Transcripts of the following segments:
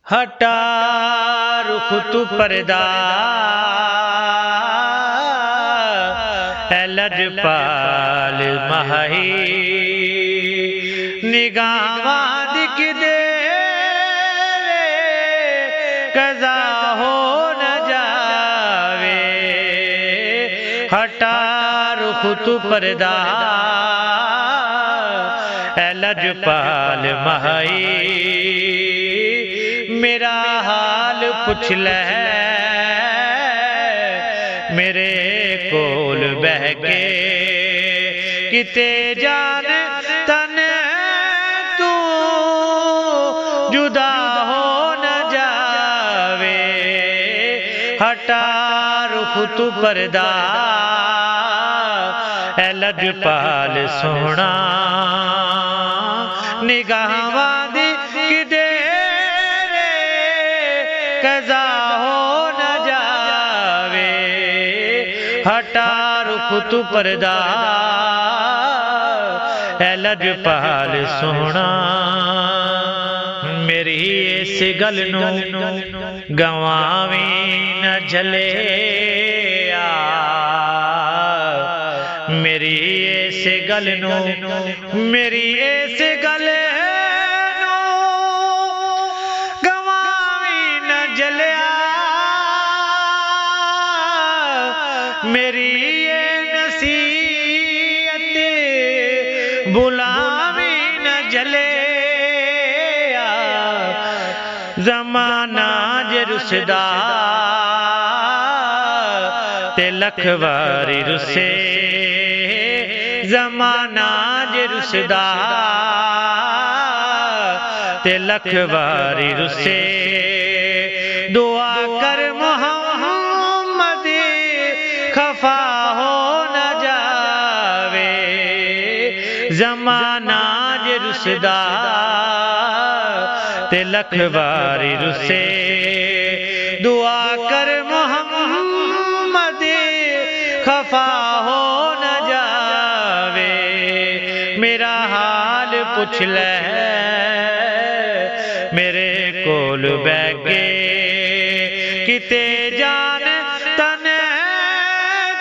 ہٹا رخ تو پردہ اے لجپال مہی نگاہاں دکھ دے قضا ہو نہ جاوے ہٹا رخ تو پردہ اے لجپال مہی میرا حال پوچھ لے میرے کول بہ کے کتے جان تن تو جدا ہو نہ جاوے ہٹا رخ تو پردہ اے لجپال سونا نگاہاں دکھ دے قضا ہو نہ جاوے ہٹا رخ تو پردہ اے لجپال سونا میری اس گل نو گواویں نہ جھلے میری اس گل نو میری اس گل نو گواویں نہ جلیا میری یہ نصیحت بلاویں نہ جلے زمانہ جے رسدا تے لکھ واری رسے زمانہ جے رسدا تے لکھ واری رسے دعا کر محمد خفا ہو نہ جاوے زمانہ جے رسدا تے لکھ واری رسے دعا کر محمد خفا ہو نہ جاوے میرا حال پوچھ لے میرے کول بہ کے کتے جان تن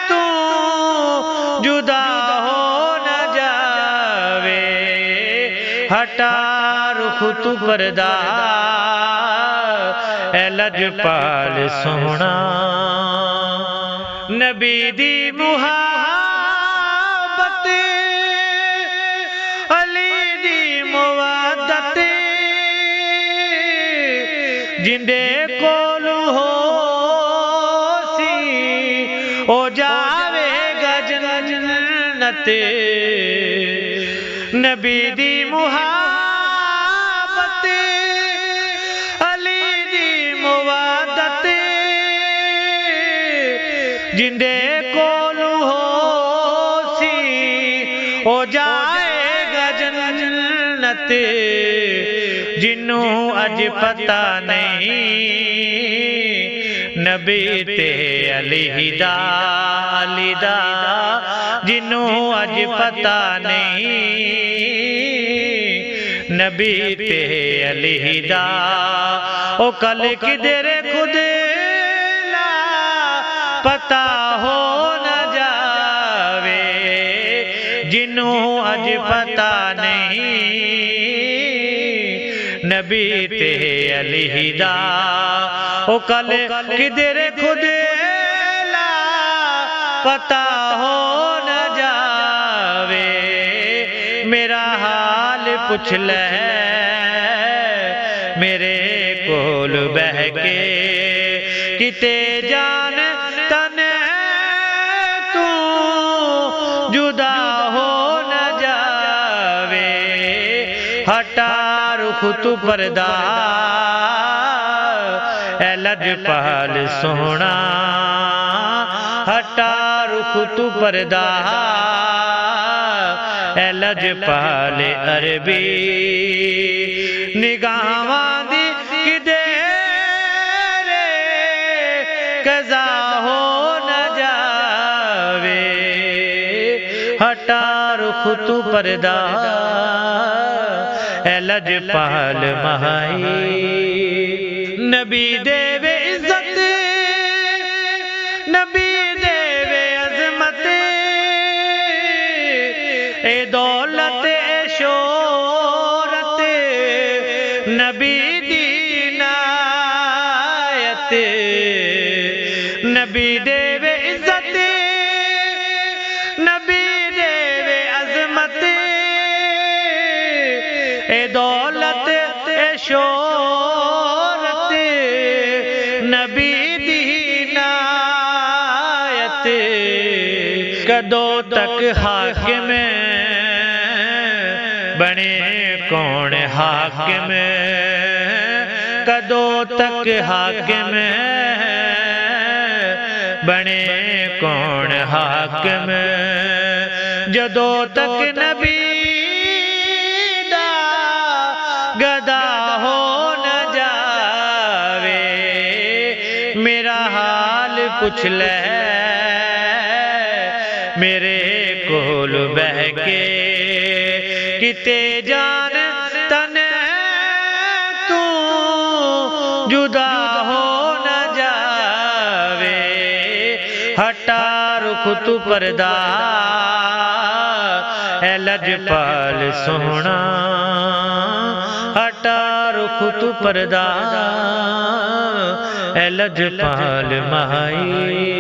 تو جدا ہو نہ جاوے ہٹا رخ تو پردہ اے لجپال سونا نبی دی محبت علی دی مودت جندے کول ہو سی او جاوے گا جنت نبی دی محبت علی دی مودت جندے کول ہو سی او جائے گا جنت جنوں اج پتہ نہیں نبی تے علی دا جنوں اج پتہ نہیں نبی تے علی دا او کل کدھر خود پتہ ہو نہ جاوے جنوں اج پتہ نہیں نبی تے علی دا او کل کدھر خود پتہ ہو نہ جاوے میرا حال پوچھ لے میرے کول بہ کے کتے جان تن تو جدا ہو نہ جاوے ہٹا رخ تو پردہ اے لجپال سونا ہٹا رخ تو پردہ اے لجپال عربی نگاہاں دکھ دے قضا ہو نہ جاوے ہٹا رخ تو پردہ اے لجپال مہی نبی دیوے عزت نبی دیوے عظمت اے دولت اے شہرت نبی دی عنایت نبی دیوے عزت نبی دیوے عظمت اے دولت اے شہرت نبی دی عنایت کدوں تک حاکم بنے کون حاکم کدوں تک حاکم بنے کون حاکم جدوں تک نبی دا گدا ہو نہ جاوے میرا حال پوچھ لے میرے کول بہ کے کتے جان تن تو جدا ہو نہ جاوے ہٹا رخ تو پردہ اے لجپال سونا ہٹا رخ تو پردہ اے لجپال مائی